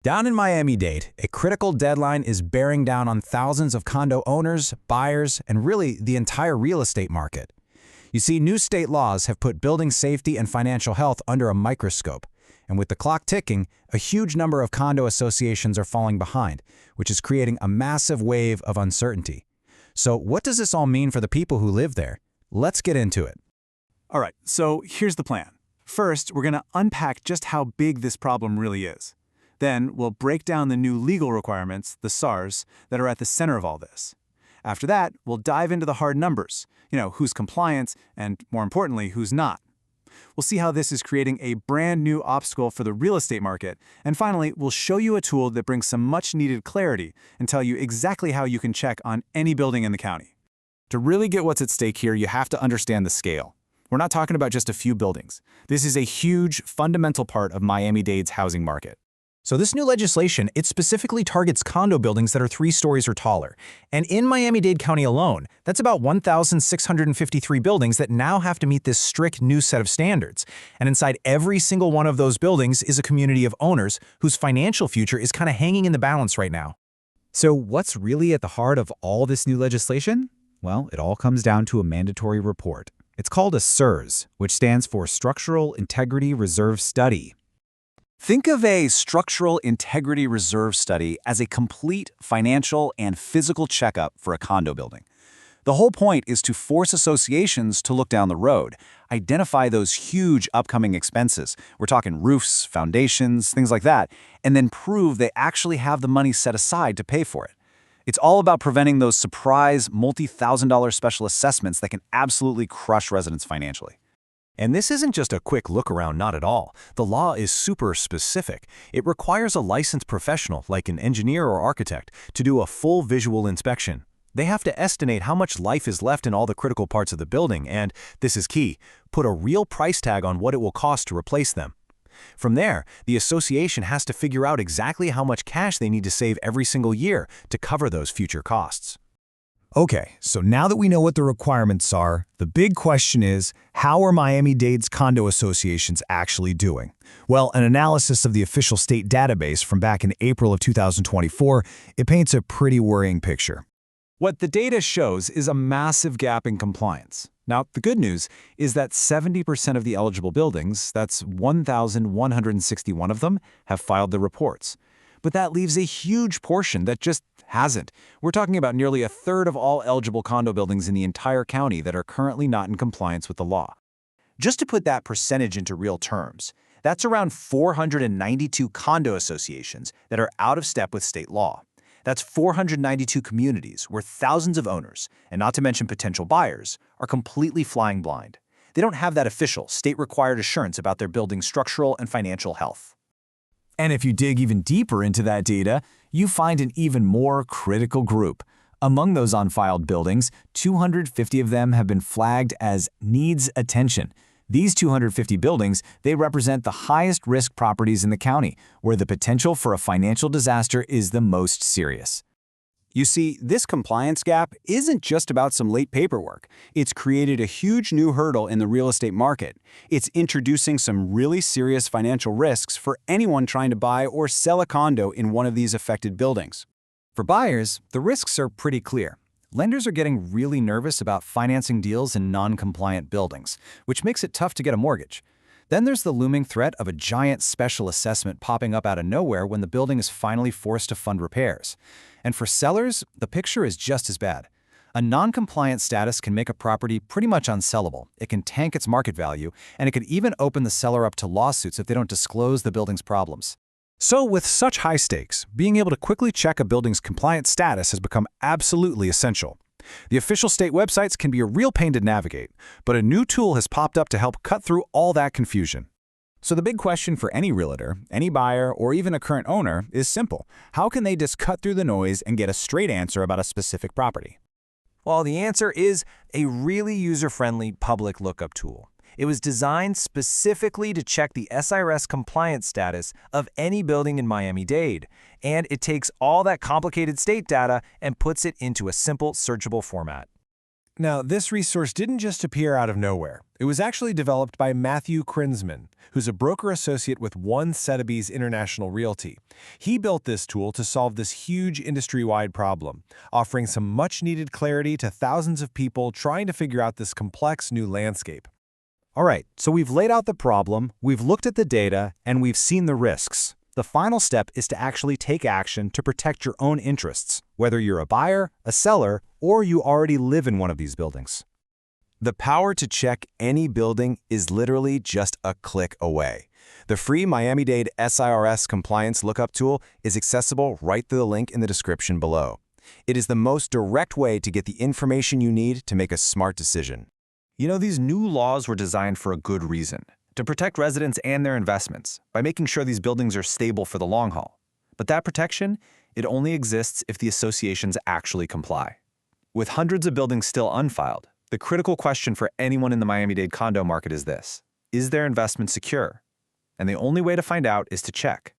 Down in Miami-Dade, a critical deadline is bearing down on thousands of condo owners, buyers, and really the entire real estate market. You see, new state laws have put building safety and financial health under a microscope. And with the clock ticking, a huge number of condo associations are falling behind, which is creating a massive wave of uncertainty. So what does this all mean for the people who live there? Let's get into it. All right, so here's the plan. First, we're going to unpack just how big this problem really is. Then, we'll break down the new legal requirements, the SARs, that are at the center of all this. After that, we'll dive into the hard numbers, who's compliant and, more importantly, who's not. We'll see how this is creating a brand new obstacle for the real estate market. And finally, we'll show you a tool that brings some much-needed clarity and tell you exactly how you can check on any building in the county. To really get what's at stake here, you have to understand the scale. We're not talking about just a few buildings. This is a huge, fundamental part of Miami-Dade's housing market. So this new legislation, it specifically targets condo buildings that are 3 stories or taller. And in Miami-Dade County alone, that's about 1,653 buildings that now have to meet this strict new set of standards. And inside every single one of those buildings is a community of owners whose financial future is kind of hanging in the balance right now. So what's really at the heart of all this new legislation? Well, it all comes down to a mandatory report. It's called a SIRS, which stands for Structural Integrity Reserve Study. Think of a structural integrity reserve study as a complete financial and physical checkup for a condo building. The whole point is to force associations to look down the road, identify those huge upcoming expenses. We're talking roofs, foundations, things like that, and then prove they actually have the money set aside to pay for it. It's all about preventing those surprise multi-thousand-dollar special assessments that can absolutely crush residents financially. And this isn't just a quick look around, not at all. The law is super specific. It requires a licensed professional, like an engineer or architect, to do a full visual inspection. They have to estimate how much life is left in all the critical parts of the building and, this is key, put a real price tag on what it will cost to replace them. From there, the association has to figure out exactly how much cash they need to save every single year to cover those future costs. Okay, so now that we know what the requirements are, the big question is, how are Miami-Dade's condo associations actually doing? Well, an analysis of the official state database from back in April of 2024, it paints a pretty worrying picture. What the data shows is a massive gap in compliance. Now, the good news is that 70% of the eligible buildings, that's 1,161 of them, have filed the reports. But that leaves a huge portion that just hasn't. We're talking about nearly a third of all eligible condo buildings in the entire county that are currently not in compliance with the law. Just to put that percentage into real terms, that's around 492 condo associations that are out of step with state law. That's 492 communities where thousands of owners, and not to mention potential buyers, are completely flying blind. They don't have that official, state-required assurance about their building's structural and financial health. And if you dig even deeper into that data, you find an even more critical group. Among those unfiled buildings, 250 of them have been flagged as needs attention. These 250 buildings, they represent the highest risk properties in the county, where the potential for a financial disaster is the most serious. You see, this compliance gap isn't just about some late paperwork. It's created a huge new hurdle in the real estate market. It's introducing some really serious financial risks for anyone trying to buy or sell a condo in one of these affected buildings. For buyers, the risks are pretty clear. Lenders are getting really nervous about financing deals in non-compliant buildings, which makes it tough to get a mortgage. Then there's the looming threat of a giant special assessment popping up out of nowhere when the building is finally forced to fund repairs. And for sellers, the picture is just as bad. A non-compliant status can make a property pretty much unsellable. It can tank its market value, and it could even open the seller up to lawsuits if they don't disclose the building's problems. So with such high stakes, being able to quickly check a building's compliant status has become absolutely essential. The official state websites can be a real pain to navigate, but a new tool has popped up to help cut through all that confusion. So the big question for any realtor, any buyer, or even a current owner is simple. How can they just cut through the noise and get a straight answer about a specific property? Well, the answer is a really user-friendly public lookup tool. It was designed specifically to check the SIRS compliance status of any building in Miami-Dade, and it takes all that complicated state data and puts it into a simple, searchable format. Now, this resource didn't just appear out of nowhere. It was actually developed by Matthew Krinzman, who's a broker associate with One Sotheby's International Realty. He built this tool to solve this huge industry-wide problem, offering some much-needed clarity to thousands of people trying to figure out this complex new landscape. All right, so we've laid out the problem, we've looked at the data, and we've seen the risks. The final step is to actually take action to protect your own interests, whether you're a buyer, a seller, or you already live in one of these buildings. The power to check any building is literally just a click away. The free Miami-Dade SIRS compliance lookup tool is accessible right through the link in the description below. It is the most direct way to get the information you need to make a smart decision. You know, these new laws were designed for a good reason, to protect residents and their investments by making sure these buildings are stable for the long haul. But that protection, it only exists if the associations actually comply. With hundreds of buildings still unfiled, the critical question for anyone in the Miami-Dade condo market is this: is their investment secure? And the only way to find out is to check.